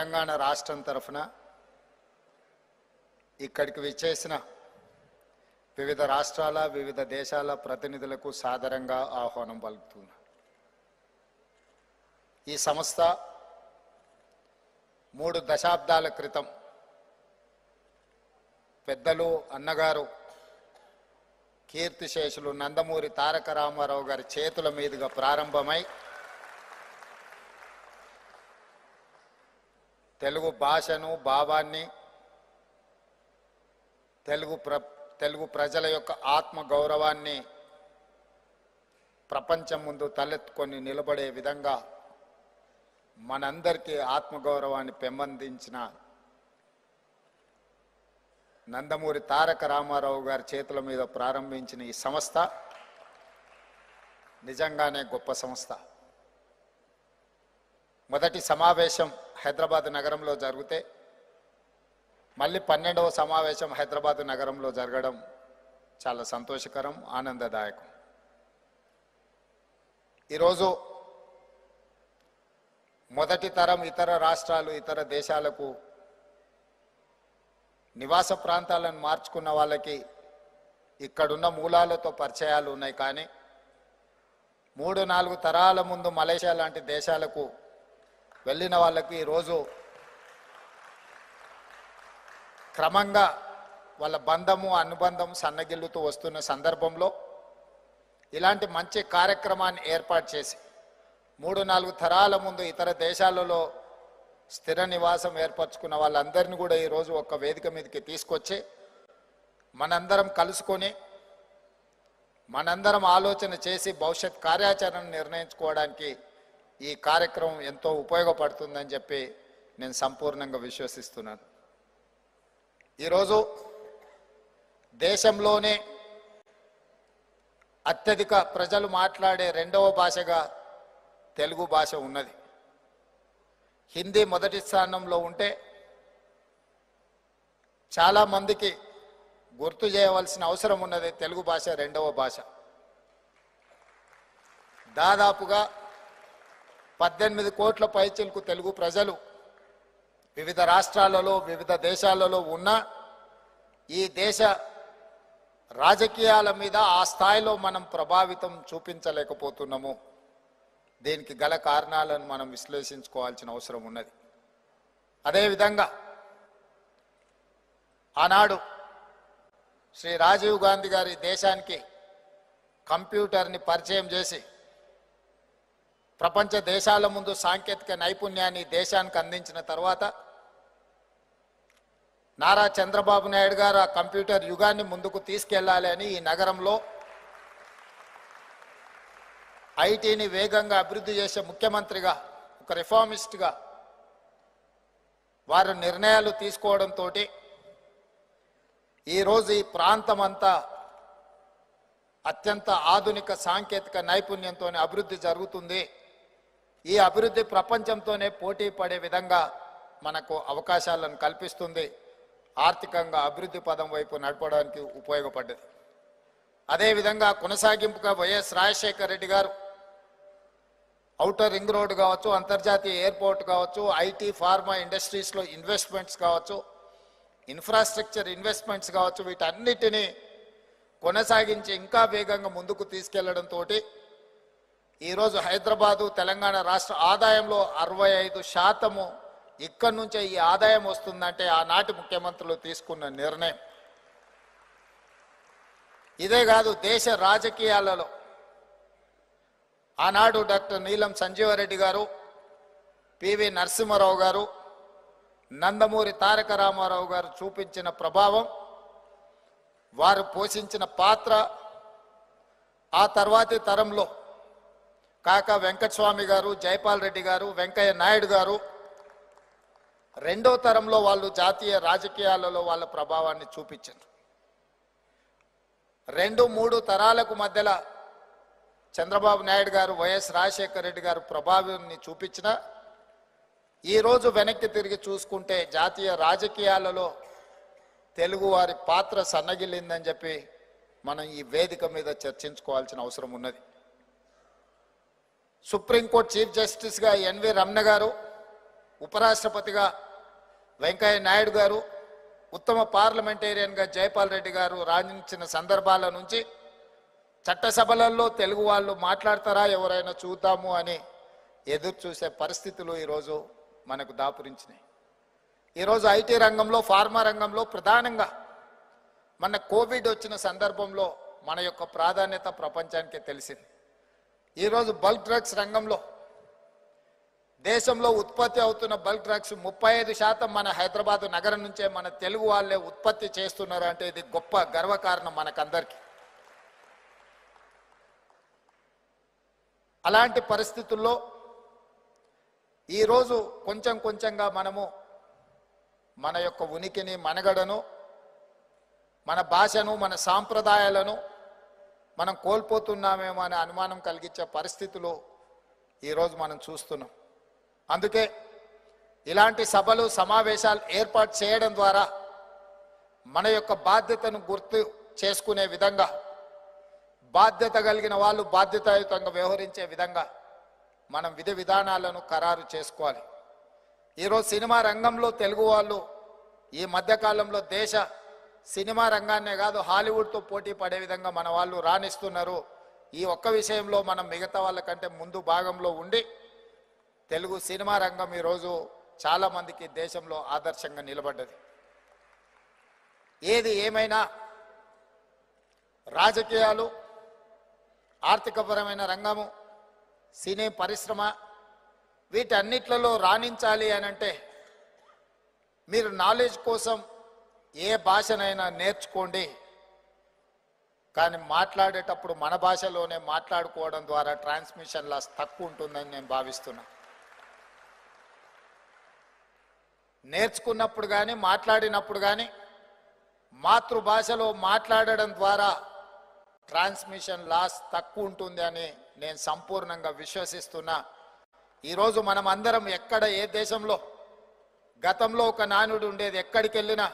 తెలంగాణ రాష్ట్రం తరఫున ఇక్కడికి విచ్చేసిన వివిధ రాష్ట్రాల వివిధ దేశాల ప్రతినిధులకు సాదరంగా ఆహ్వానం పలుకుతున్నా. ఈ సంస్థ 3 దశాబ్దాల క్రితం పెద్దలు అన్నగారు కీర్తిశేషులు నందమూరి తారక రామారావు గారి చేతుల మీదుగా ప్రారంభమై తెలుగు భాషను భావాన్ని తెలుగు ప్రజల యొక్క ఆత్మ గౌరవాన్ని ప్రపంచం ముందు తలెత్తుకొని నిలబడే విధంగా మనందరికీ ఆత్మగౌరవాన్ని పెంపొందించిన నందమూరి తారక రామారావు గారి చేతుల మీద ప్రారంభించిన ఈ సంస్థ నిజంగానే గొప్ప సంస్థ. మొదటి సమావేశం హైదరాబాద్ నగరంలో జరిగితే మళ్ళీ 12వ సమావేశం హైదరాబాద్ నగరంలో జరగడం చాలా సంతోషకరం, ఆనందదాయకం. ఈరోజు మొదటి తరం ఇతర రాష్ట్రాలు ఇతర దేశాలకు నివాస ప్రాంతాలను మార్చుకున్న వాళ్ళకి ఇక్కడున్న మూలాలతో పరిచయాలు ఉన్నాయి. కానీ 3-4 తరాల ముందు మలేషియా లాంటి దేశాలకు వెళ్ళిన వాళ్ళకి ఈరోజు క్రమంగా వాళ్ళ బంధము అనుబంధం సన్నగిల్లుతూ వస్తున్న సందర్భంలో ఇలాంటి మంచి కార్యక్రమాన్ని ఏర్పాటు చేసి 3-4 తరాల ముందు ఇతర దేశాలలో స్థిర నివాసం ఏర్పరచుకున్న వాళ్ళందరినీ కూడా ఈరోజు ఒక వేదిక మీదకి తీసుకొచ్చి మనందరం కలుసుకొని మనందరం ఆలోచన చేసి భవిష్యత్ కార్యాచరణ నిర్ణయించుకోవడానికి ఈ కార్యక్రమం ఎంతో ఉపయోగపడుతుందని చెప్పి నేను సంపూర్ణంగా విశ్వసిస్తున్నాను. ఈరోజు దేశంలోనే అత్యధిక ప్రజలు మాట్లాడే 2వ భాషగా తెలుగు భాష ఉన్నది. హిందీ మొదటి స్థానంలో ఉంటే చాలామందికి గుర్తు చేయవలసిన అవసరం ఉన్నది తెలుగు భాష 2వ భాష. దాదాపుగా 18 కోట్ల పైచిలకు తెలుగు ప్రజలు వివిధ రాష్ట్రాలలో వివిధ దేశాలలో ఉన్న ఈ దేశ రాజకీయాల మీద ఆ స్థాయిలో మనం ప్రభావితం చూపించలేకపోతున్నాము. దీనికి గల కారణాలను మనం విశ్లేషించుకోవాల్సిన అవసరం ఉన్నది. అదేవిధంగా ఆనాడు శ్రీ రాజీవ్ గాంధీ గారి దేశానికి కంప్యూటర్ని పరిచయం చేసి ప్రపంచ దేశాల ముందు సాంకేతిక నైపుణ్యాన్ని దేశానికి అందించిన తర్వాత నారా చంద్రబాబు నాయుడు గారు ఆ కంప్యూటర్ యుగాన్ని ముందుకు తీసుకెళ్లాలి అని ఈ నగరంలో ఐటీని వేగంగా అభివృద్ధి చేసే ముఖ్యమంత్రిగా ఒక రిఫార్మిస్ట్గా వారు నిర్ణయాలు తీసుకోవడంతో ఈరోజు ఈ ప్రాంతం అంతా అత్యంత ఆధునిక సాంకేతిక నైపుణ్యంతో అభివృద్ధి జరుగుతుంది. ఈ అభివృద్ధి ప్రపంచంతోనే పోటీ పడే విధంగా మనకు అవకాశాలను కల్పిస్తుంది. ఆర్థికంగా అభివృద్ధి పదం వైపు నడపడానికి ఉపయోగపడ్డది. అదేవిధంగా కొనసాగింపుగా వైఎస్ రాజశేఖర రెడ్డి గారు ఔటర్ రింగ్ రోడ్ కావచ్చు, అంతర్జాతీయ ఎయిర్పోర్ట్ కావచ్చు, ఐటీ ఫార్మా ఇండస్ట్రీస్లో ఇన్వెస్ట్మెంట్స్ కావచ్చు, ఇన్ఫ్రాస్ట్రక్చర్ ఇన్వెస్ట్మెంట్స్ కావచ్చు, వీటన్నిటినీ కొనసాగించి ఇంకా వేగంగా ముందుకు తీసుకెళ్లడంతో ఈరోజు హైదరాబాదు తెలంగాణ రాష్ట్ర ఆదాయంలో 65% ఇక్కడి నుంచే ఈ ఆదాయం వస్తుందంటే ఆనాటి ముఖ్యమంత్రులు తీసుకున్న నిర్ణయం. ఇదే కాదు, దేశ రాజకీయాలలో ఆనాడు డాక్టర్ నీలం సంజీవరెడ్డి గారు, పివి నరసింహారావు గారు, నందమూరి తారక రామారావు గారు చూపించిన ప్రభావం, వారు పోషించిన పాత్ర ఆ తర్వాతి తరంలో కాకా వెంకటస్వామి గారు, జైపాల్ రెడ్డి గారు, వెంకయ్య నాయుడు గారు 2వ తరంలో వాళ్ళు జాతీయ రాజకీయాలలో వాళ్ళ ప్రభావాన్ని చూపించారు. 2-3 తరాలకు మధ్యలో చంద్రబాబు నాయుడు గారు, వైఎస్ రాజశేఖర రెడ్డి గారు ప్రభావాన్ని చూపించిన ఈరోజు వెనక్కి తిరిగి చూసుకుంటే జాతీయ రాజకీయాలలో తెలుగు వారి పాత్ర సన్నగిల్లిందని చెప్పి మనం ఈ వేదిక మీద చర్చించుకోవాల్సిన అవసరం ఉన్నది. సుప్రీంకోర్టు చీఫ్ జస్టిస్గా ఎన్వి రమణ గారు ఉపరాష్ట్రపతిగా వెంకయ్య నాయుడు గారు, ఉత్తమ పార్లమెంటేరియన్గా జైపాల్ రెడ్డి గారు రాణించిన సందర్భాల నుంచి చట్టసభలలో తెలుగు వాళ్ళు మాట్లాడతారా ఎవరైనా చూద్దాము అని ఎదురు చూసే పరిస్థితులు ఈరోజు మనకు దాపురించినాయి. ఈరోజు ఐటీ రంగంలో, ఫార్మా రంగంలో ప్రధానంగా మన కోవిడ్ వచ్చిన సందర్భంలో మన యొక్క ప్రాధాన్యత ప్రపంచానికి తెలిసింది. ఈరోజు బల్క్ డ్రగ్స్ రంగంలో దేశంలో ఉత్పత్తి అవుతున్న బల్క్ డ్రగ్స్ 35% మన హైదరాబాద్ నగరం నుంచే మన తెలుగు వాళ్ళే ఉత్పత్తి చేస్తున్నారు అంటే ఇది గొప్ప గర్వకారణం మనకందరికీ. అలాంటి పరిస్థితుల్లో ఈరోజు కొంచెం కొంచెంగా మనము మన యొక్క ఉనికిని, మనుగడను, మన భాషను, మన సాంప్రదాయాలను మనం కోల్పోతున్నామేమో అనే అనుమానం కలిగించే పరిస్థితులు ఈరోజు మనం చూస్తున్నాం. అందుకే ఇలాంటి సభలు, సమావేశాలు ఏర్పాటు చేయడం ద్వారా మన యొక్క బాధ్యతను గుర్తు చేసుకునే విధంగా, బాధ్యత కలిగిన వాళ్ళు బాధ్యతాయుతంగా వ్యవహరించే విధంగా మనం విధి విధానాలను ఖరారు చేసుకోవాలి. ఈరోజు సినిమా రంగంలో తెలుగు వాళ్ళు ఈ మధ్యకాలంలో దేశ సినిమా రంగాన్నే కాదు హాలీవుడ్తో పోటీ పడే విధంగా మన వాళ్ళు రాణిస్తున్నారు. ఈ ఒక్క విషయంలో మనం మిగతా వాళ్ళకంటే ముందు భాగంలో ఉండి తెలుగు సినిమా రంగం ఈరోజు చాలామందికి దేశంలో ఆదర్శంగా నిలబడ్డది. ఏది ఏమైనా రాజకీయాలు, ఆర్థికపరమైన రంగము, సినీ పరిశ్రమ వీటన్నిట్లలో రాణించాలి అని అంటే మీరు నాలెడ్జ్ కోసం ఏ భాషనైనా నేర్చుకోండి, కానీ మాట్లాడేటప్పుడు మన భాషలోనే మాట్లాడుకోవడం ద్వారా ట్రాన్స్మిషన్ లాస్ తక్కువ ఉంటుందని నేను భావిస్తున్నా. నేర్చుకున్నప్పుడు కానీ మాట్లాడినప్పుడు కానీ మాతృభాషలో మాట్లాడడం ద్వారా ట్రాన్స్మిషన్ లాస్ తక్కువ ఉంటుంది అని నేను సంపూర్ణంగా విశ్వసిస్తున్నా. ఈరోజు మనం అందరం ఎక్కడ, ఏ దేశంలో, గతంలో ఒక నానుడు ఉండేది, ఎక్కడికి వెళ్ళినా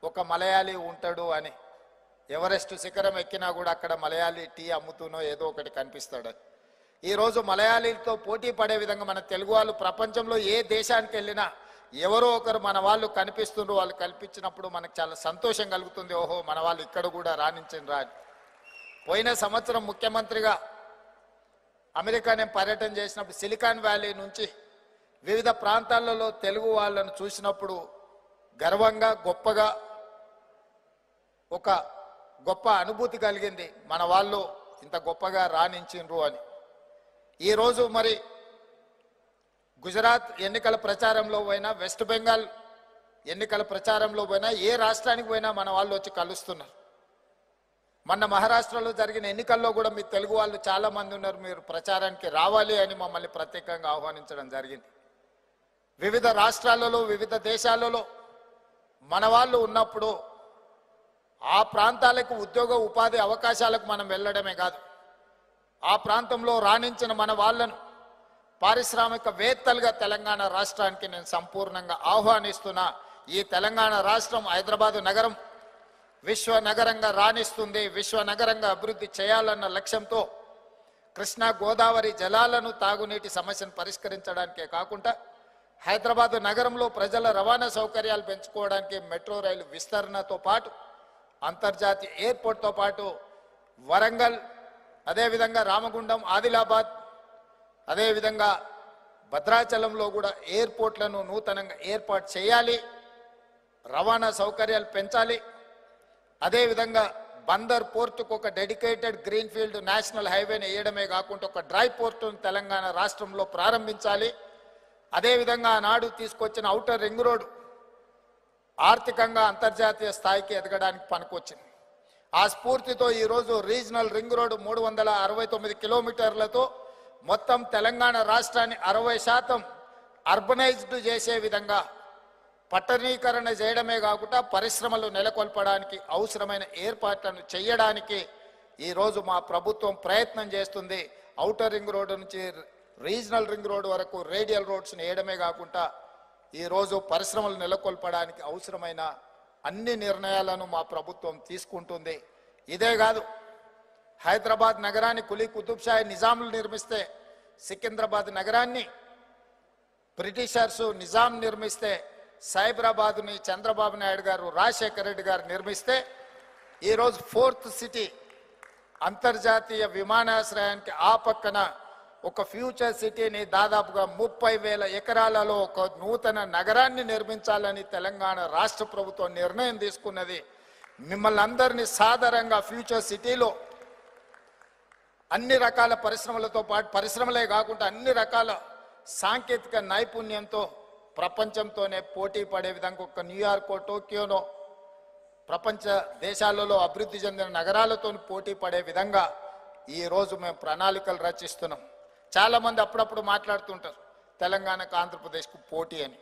ఒక మలయాళీ ఉంటాడు అని. ఎవరెస్ట్ శిఖరం ఎక్కినా కూడా అక్కడ మలయాళీ టీ అమ్ముతూనో ఏదో ఒకటి కనిపిస్తాడు. ఈరోజు మలయాళీలతో పోటీ పడే విధంగా మన తెలుగు వాళ్ళు ప్రపంచంలో ఏ దేశానికి వెళ్ళినా ఎవరో ఒకరు మన వాళ్ళు కనిపిస్తుండ్రు. వాళ్ళు కల్పించినప్పుడు మనకు చాలా సంతోషం కలుగుతుంది. ఓహో, మన వాళ్ళు ఇక్కడ కూడా రాణించండి రా. పోయిన సంవత్సరం ముఖ్యమంత్రిగా అమెరికా నేను పర్యటన చేసినప్పుడు సిలికాన్ వ్యాలీ నుంచి వివిధ ప్రాంతాలలో తెలుగు వాళ్ళను చూసినప్పుడు గర్వంగా, గొప్పగా ఒక గొప్ప అనుభూతి కలిగింది. మన వాళ్ళు ఇంత గొప్పగా రాణించిండ్రు అని. ఈరోజు మరి గుజరాత్ ఎన్నికల ప్రచారంలో పోయినా, వెస్ట్ బెంగాల్ ఎన్నికల ప్రచారంలో పోయినా, ఏ రాష్ట్రానికి పోయినా మన వాళ్ళు వచ్చి కలుస్తున్నారు. మొన్న మహారాష్ట్రలో జరిగిన ఎన్నికల్లో కూడా మీ తెలుగు వాళ్ళు చాలా మంది ఉన్నారు, మీరు ప్రచారానికి రావాలి అని మమ్మల్ని ప్రత్యేకంగా ఆహ్వానించడం జరిగింది. వివిధ రాష్ట్రాలలో, వివిధ దేశాలలో మన వాళ్ళు ఉన్నప్పుడు ఆ ప్రాంతాలకు ఉద్యోగ ఉపాధి అవకాశాలకు మనం వెళ్ళడమే కాదు, ఆ ప్రాంతంలో రాణించిన మన వాళ్ళను పారిశ్రామికవేత్తలుగా తెలంగాణ రాష్ట్రానికి నేను సంపూర్ణంగా ఆహ్వానిస్తున్నా. ఈ తెలంగాణ రాష్ట్రం, హైదరాబాదు నగరం విశ్వ నగరంగా రాణిస్తుంది. విశ్వ నగరంగా అభివృద్ధి చేయాలన్న లక్ష్యంతో కృష్ణా గోదావరి జలాలను, తాగునీటి సమస్యను పరిష్కరించడానికే కాకుండా హైదరాబాదు నగరంలో ప్రజల రవాణా సౌకర్యాలు పెంచుకోవడానికి మెట్రో రైలు విస్తరణతో పాటు అంతర్జాతీయ ఎయిర్పోర్ట్తో పాటు వరంగల్, అదేవిధంగా రామగుండం, ఆదిలాబాద్, అదేవిధంగా భద్రాచలంలో కూడా ఎయిర్పోర్ట్లను నూతనంగా ఏర్పాటు చేయాలి. రవాణా సౌకర్యాలు పెంచాలి. అదేవిధంగా బందర్ పోర్టుకు ఒక డెడికేటెడ్ గ్రీన్ఫీల్డ్ నేషనల్ హైవేని వేయడమే కాకుండా ఒక డ్రై పోర్టును తెలంగాణ రాష్ట్రంలో ప్రారంభించాలి. అదేవిధంగా ఆనాడు తీసుకొచ్చిన ఔటర్ రింగ్ రోడ్ ఆర్థికంగా అంతర్జాతీయ స్థాయికి ఎదగడానికి పనికొచ్చింది. ఆ స్ఫూర్తితో ఈరోజు రీజనల్ రింగ్ రోడ్ 369 కిలోమీటర్లతో మొత్తం తెలంగాణ రాష్ట్రాన్ని 60% అర్బనైజ్డ్ చేసే విధంగా పట్టణీకరణ చేయడమే కాకుండా పరిశ్రమలు నెలకొల్పడానికి అవసరమైన ఏర్పాట్లను చేయడానికి ఈరోజు మా ప్రభుత్వం ప్రయత్నం చేస్తుంది. ఔటర్ రింగ్ రోడ్డు నుంచి రీజనల్ రింగ్ రోడ్ వరకు రేడియల్ రోడ్స్ని వేయడమే కాకుండా ఈరోజు పరిశ్రమలు నెలకొల్పడానికి అవసరమైన అన్ని నిర్ణయాలను మా ప్రభుత్వం తీసుకుంటుంది. ఇదే కాదు, హైదరాబాద్ నగరాన్ని కులీ కుతుబ్ షా నిజాములు నిర్మిస్తే సికింద్రాబాద్ నగరాన్ని బ్రిటిషర్స్ నిజాం నిర్మిస్తే సైబరాబాద్ని చంద్రబాబు నాయుడు గారు రాజశేఖర రెడ్డి గారు నిర్మిస్తే ఈరోజు 4th సిటీ అంతర్జాతీయ విమానాశ్రయానికి ఆ పక్కన ఒక ఫ్యూచర్ సిటీని దాదాపుగా 30,000 ఎకరాలలో ఒక నూతన నగరాన్ని నిర్మించాలని తెలంగాణ రాష్ట్ర ప్రభుత్వం నిర్ణయం తీసుకున్నది. మిమ్మల్ని అందరినీ సాధారణంగా ఫ్యూచర్ సిటీలో అన్ని రకాల పరిశ్రమలతో పాటు పరిశ్రమలే కాకుండా అన్ని రకాల సాంకేతిక నైపుణ్యంతో ప్రపంచంతోనే పోటీ పడే విధంగా ఒక న్యూయార్కో టోక్యోనో ప్రపంచ దేశాలలో అభివృద్ధి చెందిన నగరాలతో పోటీ పడే విధంగా ఈరోజు మేము ప్రణాళికలు రచిస్తున్నాం. చాలామంది అప్పుడప్పుడు మాట్లాడుతుంటారు తెలంగాణకు ఆంధ్రప్రదేశ్కు పోటీ అని.